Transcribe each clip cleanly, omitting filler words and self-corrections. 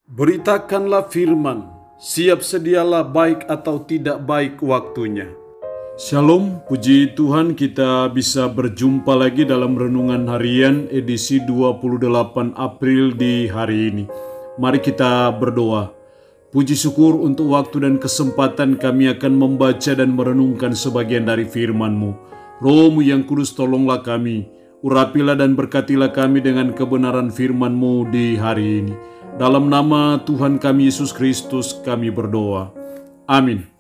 Beritakanlah firman, siap sedialah baik atau tidak baik waktunya. Shalom, puji Tuhan kita bisa berjumpa lagi dalam Renungan Harian edisi 28 April di hari ini. Mari kita berdoa. Puji syukur untuk waktu dan kesempatan kami akan membaca dan merenungkan sebagian dari firman-Mu. Roh-Mu yang kudus tolonglah kami, urapilah dan berkatilah kami dengan kebenaran firman-Mu di hari ini. Dalam nama Tuhan kami Yesus Kristus kami berdoa. Amin.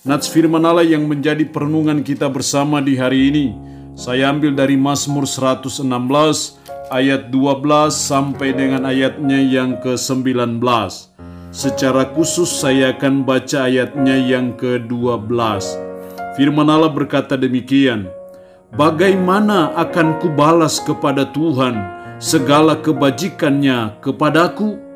Nats firman Allah yang menjadi perenungan kita bersama di hari ini, saya ambil dari Mazmur 116 ayat 12 sampai dengan ayatnya yang ke-19. Secara khusus saya akan baca ayatnya yang ke-12. Firman Allah berkata demikian, "Bagaimana akan kubalas kepada Tuhan segala kebajikannya kepadaku?"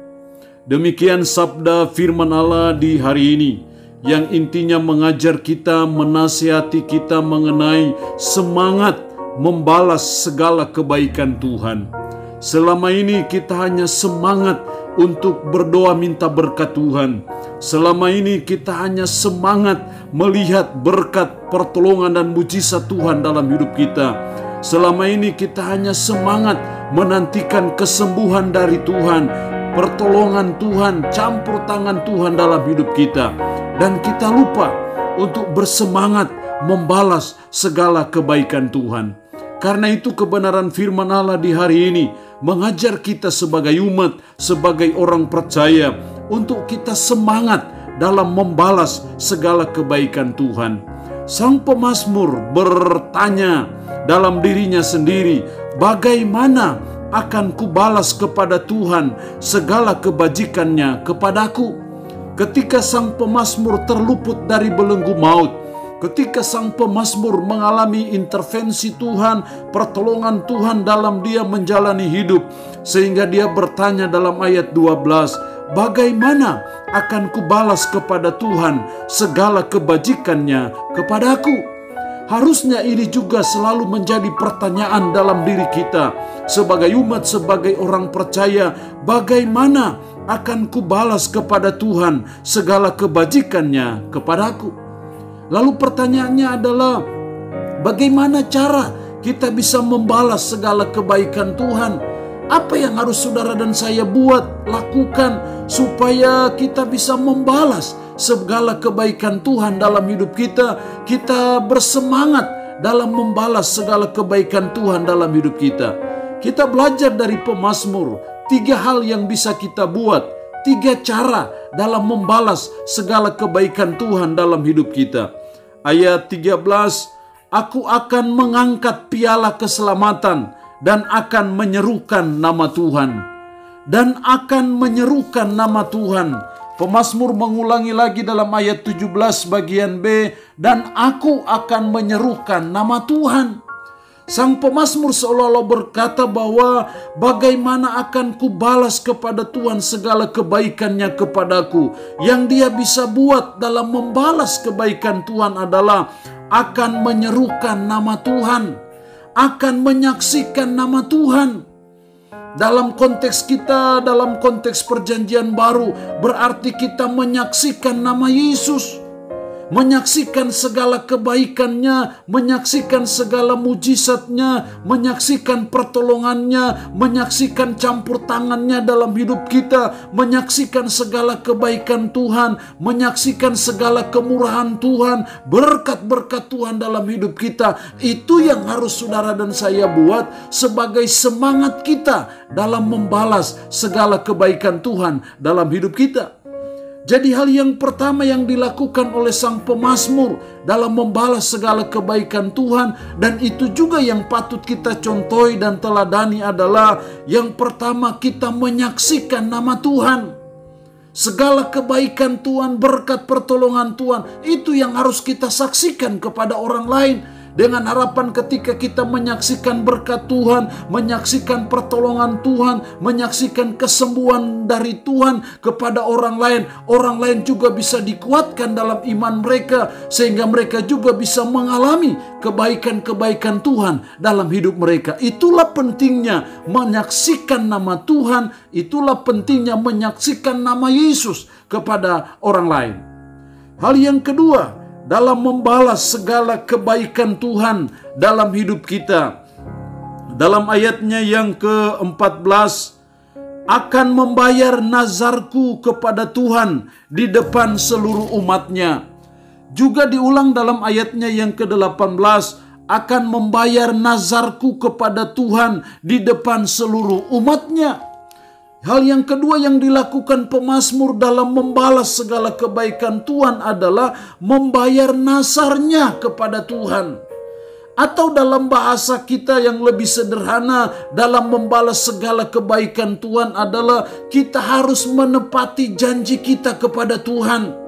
Demikian sabda firman Allah di hari ini, yang intinya mengajar kita, menasihati kita mengenai semangat membalas segala kebaikan Tuhan. Selama ini kita hanya semangat untuk berdoa minta berkat Tuhan. Selama ini kita hanya semangat melihat berkat, pertolongan dan mujizat Tuhan dalam hidup kita. Selama ini kita hanya semangat menantikan kesembuhan dari Tuhan, pertolongan Tuhan, campur tangan Tuhan dalam hidup kita. Dan kita lupa untuk bersemangat membalas segala kebaikan Tuhan. Karena itu kebenaran firman Allah di hari ini mengajar kita sebagai umat, sebagai orang percaya, untuk kita semangat dalam membalas segala kebaikan Tuhan. Sang pemazmur bertanya dalam dirinya sendiri, bagaimana akan kubalas kepada Tuhan segala kebajikannya kepadaku? Ketika sang pemazmur terluput dari belenggu maut, ketika sang pemazmur mengalami intervensi Tuhan, pertolongan Tuhan dalam dia menjalani hidup, sehingga dia bertanya dalam ayat 12, bagaimana akan kubalas kepada Tuhan segala kebajikannya kepadaku? Harusnya ini juga selalu menjadi pertanyaan dalam diri kita sebagai umat, sebagai orang percaya. Bagaimana akan kubalas kepada Tuhan segala kebajikannya kepadaku? Lalu pertanyaannya adalah, bagaimana cara kita bisa membalas segala kebaikan Tuhan? Apa yang harus saudara dan saya buat, lakukan supaya kita bisa membalas segala kebaikan Tuhan dalam hidup kita? Kita bersemangat dalam membalas segala kebaikan Tuhan dalam hidup kita. Kita belajar dari pemazmur 3 hal yang bisa kita buat, 3 cara dalam membalas segala kebaikan Tuhan dalam hidup kita. Ayat 13, aku akan mengangkat piala keselamatan dan akan menyerukan nama Tuhan. Dan akan menyerukan nama Tuhan. Pemazmur mengulangi lagi dalam ayat 17 bagian B, dan aku akan menyerukan nama Tuhan. Sang pemazmur seolah-olah berkata bahwa bagaimana akan kubalas kepada Tuhan segala kebaikannya kepadaku. Yang dia bisa buat dalam membalas kebaikan Tuhan adalah akan menyerukan nama Tuhan, akan menyaksikan nama Tuhan. Dalam konteks kita, dalam konteks perjanjian baru, berarti kita menyaksikan nama Yesus, menyaksikan segala kebaikannya, menyaksikan segala mujizatnya, menyaksikan pertolongannya, menyaksikan campur tangannya dalam hidup kita, menyaksikan segala kebaikan Tuhan, menyaksikan segala kemurahan Tuhan, berkat-berkat Tuhan dalam hidup kita. Itu yang harus saudara dan saya buat sebagai semangat kita dalam membalas segala kebaikan Tuhan dalam hidup kita. Jadi hal yang pertama yang dilakukan oleh sang pemazmur dalam membalas segala kebaikan Tuhan, dan itu juga yang patut kita contohi dan teladani, adalah yang pertama, kita menyaksikan nama Tuhan. Segala kebaikan Tuhan, berkat pertolongan Tuhan, itu yang harus kita saksikan kepada orang lain. dengan harapan ketika kita menyaksikan berkat Tuhan, menyaksikan pertolongan Tuhan, menyaksikan kesembuhan dari Tuhan kepada orang lain juga bisa dikuatkan dalam iman mereka, sehingga mereka juga bisa mengalami kebaikan-kebaikan Tuhan dalam hidup mereka. Itulah pentingnya menyaksikan nama Tuhan, itulah pentingnya menyaksikan nama Yesus kepada orang lain. Hal yang kedua, dalam membalas segala kebaikan Tuhan dalam hidup kita. Dalam ayatnya yang ke-14, akan membayar nazarku kepada Tuhan di depan seluruh umatnya. Juga diulang dalam ayatnya yang ke-18, akan membayar nazarku kepada Tuhan di depan seluruh umatnya. Hal yang kedua yang dilakukan pemazmur dalam membalas segala kebaikan Tuhan adalah membayar nazarnya kepada Tuhan. Atau dalam bahasa kita yang lebih sederhana, dalam membalas segala kebaikan Tuhan adalah kita harus menepati janji kita kepada Tuhan.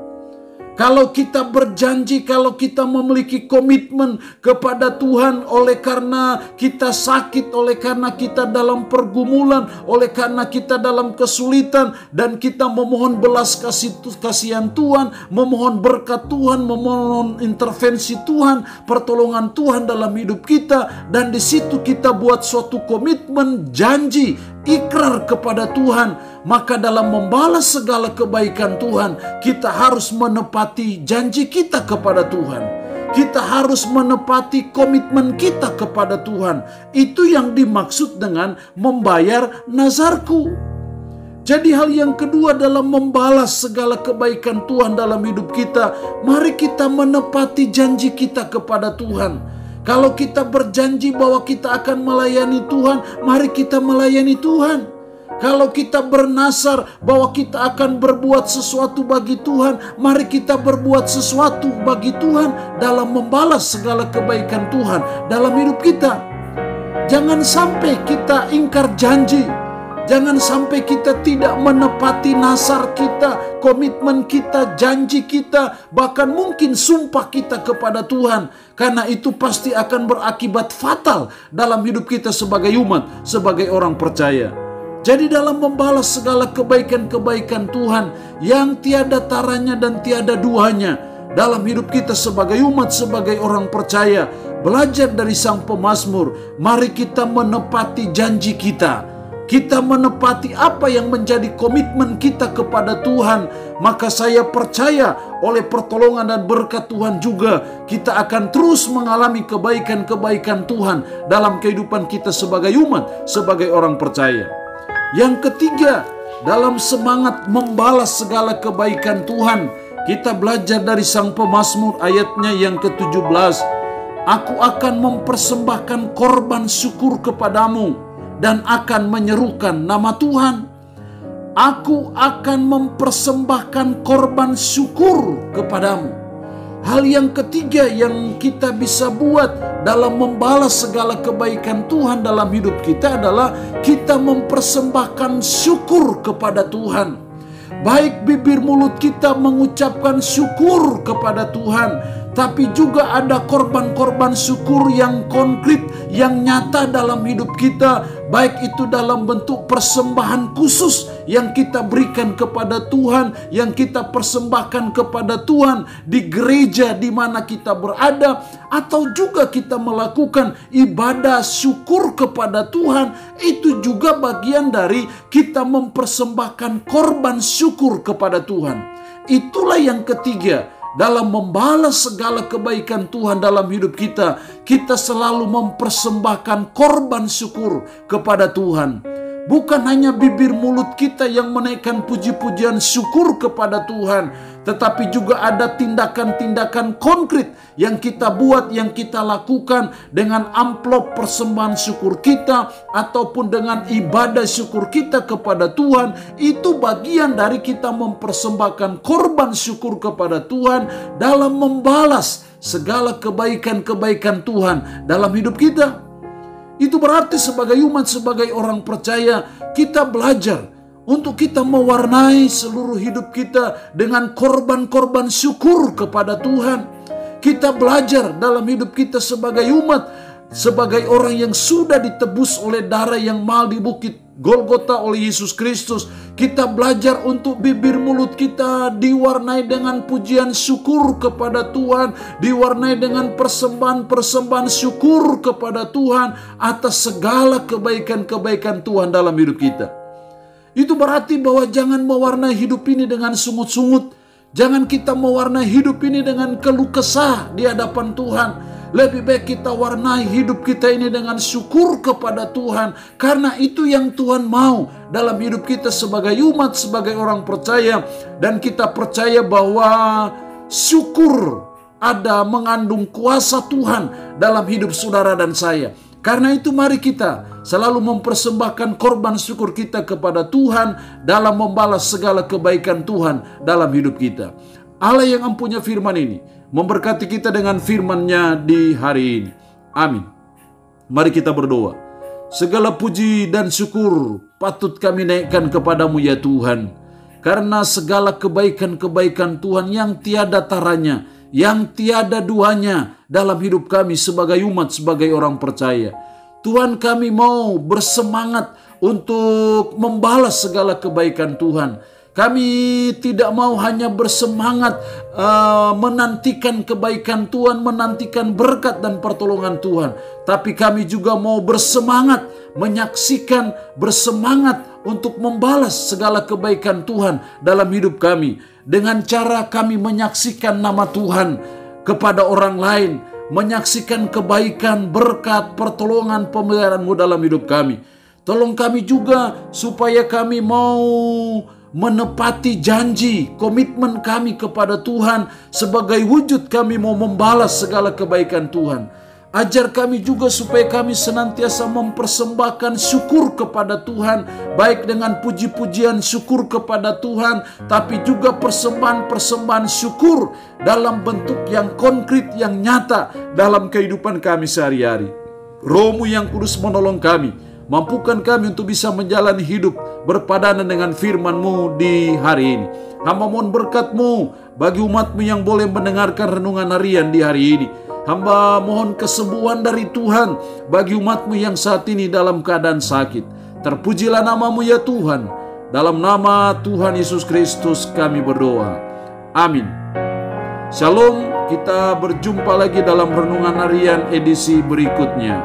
Kalau kita berjanji, kalau kita memiliki komitmen kepada Tuhan, oleh karena kita sakit, oleh karena kita dalam pergumulan, oleh karena kita dalam kesulitan, dan kita memohon belas kasihan Tuhan, memohon berkat Tuhan, memohon intervensi Tuhan, pertolongan Tuhan dalam hidup kita, dan di situ kita buat suatu komitmen, janji, ikrar kepada Tuhan, maka dalam membalas segala kebaikan Tuhan, kita harus menepati janji kita kepada Tuhan. Kita harus menepati komitmen kita kepada Tuhan. Itu yang dimaksud dengan membayar nazarku. Jadi hal yang kedua dalam membalas segala kebaikan Tuhan dalam hidup kita, mari kita menepati janji kita kepada Tuhan. Kalau kita berjanji bahwa kita akan melayani Tuhan, mari kita melayani Tuhan. Kalau kita bernazar bahwa kita akan berbuat sesuatu bagi Tuhan, mari kita berbuat sesuatu bagi Tuhan dalam membalas segala kebaikan Tuhan dalam hidup kita. Jangan sampai kita ingkar janji. Jangan sampai kita tidak menepati nazar kita, komitmen kita, janji kita, bahkan mungkin sumpah kita kepada Tuhan. Karena itu pasti akan berakibat fatal dalam hidup kita sebagai umat, sebagai orang percaya. Jadi dalam membalas segala kebaikan-kebaikan Tuhan yang tiada taranya dan tiada duanya dalam hidup kita sebagai umat, sebagai orang percaya, belajar dari sang pemazmur, mari kita menepati janji kita. Kita menepati apa yang menjadi komitmen kita kepada Tuhan, maka saya percaya oleh pertolongan dan berkat Tuhan juga kita akan terus mengalami kebaikan-kebaikan Tuhan dalam kehidupan kita sebagai umat, sebagai orang percaya. Yang ketiga, dalam semangat membalas segala kebaikan Tuhan, kita belajar dari sang pemazmur ayatnya yang ke-17. Aku akan mempersembahkan korban syukur kepadamu dan akan menyerukan nama Tuhan. Aku akan mempersembahkan korban syukur kepadamu. Hal yang ketiga yang kita bisa buat dalam membalas segala kebaikan Tuhan dalam hidup kita adalah kita mempersembahkan syukur kepada Tuhan. Baik bibir mulut kita mengucapkan syukur kepada Tuhan, tapi juga ada korban-korban syukur yang konkret, yang nyata dalam hidup kita. Baik itu dalam bentuk persembahan khusus yang kita berikan kepada Tuhan, yang kita persembahkan kepada Tuhan di gereja di mana kita berada, atau juga kita melakukan ibadah syukur kepada Tuhan. Itu juga bagian dari kita mempersembahkan korban syukur kepada Tuhan. Itulah yang ketiga. Dalam membalas segala kebaikan Tuhan dalam hidup kita, kita selalu mempersembahkan korban syukur kepada Tuhan. Bukan hanya bibir mulut kita yang menaikkan puji-pujian syukur kepada Tuhan, tetapi juga ada tindakan-tindakan konkret yang kita buat, yang kita lakukan dengan amplop persembahan syukur kita, ataupun dengan ibadah syukur kita kepada Tuhan. Itu bagian dari kita mempersembahkan korban syukur kepada Tuhan dalam membalas segala kebaikan-kebaikan Tuhan dalam hidup kita. Itu berarti sebagai umat, sebagai orang percaya, kita belajar untuk kita mewarnai seluruh hidup kita dengan korban-korban syukur kepada Tuhan. Kita belajar dalam hidup kita sebagai umat, sebagai orang yang sudah ditebus oleh darah yang mahal di bukit Golgota oleh Yesus Kristus. Kita belajar untuk bibir mulut kita diwarnai dengan pujian syukur kepada Tuhan, diwarnai dengan persembahan-persembahan syukur kepada Tuhan atas segala kebaikan-kebaikan Tuhan dalam hidup kita. Itu berarti bahwa jangan mewarnai hidup ini dengan sungut-sungut. Jangan kita mewarnai hidup ini dengan keluh kesah di hadapan Tuhan. Lebih baik kita warnai hidup kita ini dengan syukur kepada Tuhan. Karena itu yang Tuhan mau dalam hidup kita sebagai umat, sebagai orang percaya. Dan kita percaya bahwa syukur ada mengandung kuasa Tuhan dalam hidup saudara dan saya. Karena itu mari kita selalu mempersembahkan korban syukur kita kepada Tuhan dalam membalas segala kebaikan Tuhan dalam hidup kita. Allah yang empunya firman ini memberkati kita dengan firman-Nya di hari ini. Amin. Mari kita berdoa. Segala puji dan syukur patut kami naikkan kepadamu ya Tuhan. Karena segala kebaikan-kebaikan Tuhan yang tiada taranya, yang tiada duanya dalam hidup kami sebagai umat, sebagai orang percaya. Tuhan, kami mau bersemangat untuk membalas segala kebaikan Tuhan. Kami tidak mau hanya bersemangat menantikan kebaikan Tuhan, menantikan berkat dan pertolongan Tuhan. Tapi kami juga mau bersemangat menyaksikan, bersemangat untuk membalas segala kebaikan Tuhan dalam hidup kami. Dengan cara kami menyaksikan nama Tuhan kepada orang lain, menyaksikan kebaikan, berkat, pertolongan, pemeliharaan-Mu dalam hidup kami. Tolong kami juga supaya kami mau menepati janji, komitmen kami kepada Tuhan. Sebagai wujud kami mau membalas segala kebaikan Tuhan. Ajar kami juga supaya kami senantiasa mempersembahkan syukur kepada Tuhan. Baik dengan puji-pujian syukur kepada Tuhan, tapi juga persembahan-persembahan syukur dalam bentuk yang konkret, yang nyata dalam kehidupan kami sehari-hari. Roh-Mu yang kudus menolong kami. Mampukan kami untuk bisa menjalani hidup berpadanan dengan firman-Mu di hari ini. Hamba mohon berkat-Mu bagi umat-Mu yang boleh mendengarkan renungan harian di hari ini. Hamba mohon kesembuhan dari Tuhan bagi umat-Mu yang saat ini dalam keadaan sakit. Terpujilah nama-Mu ya Tuhan. Dalam nama Tuhan Yesus Kristus kami berdoa. Amin. Shalom, kita berjumpa lagi dalam renungan harian edisi berikutnya.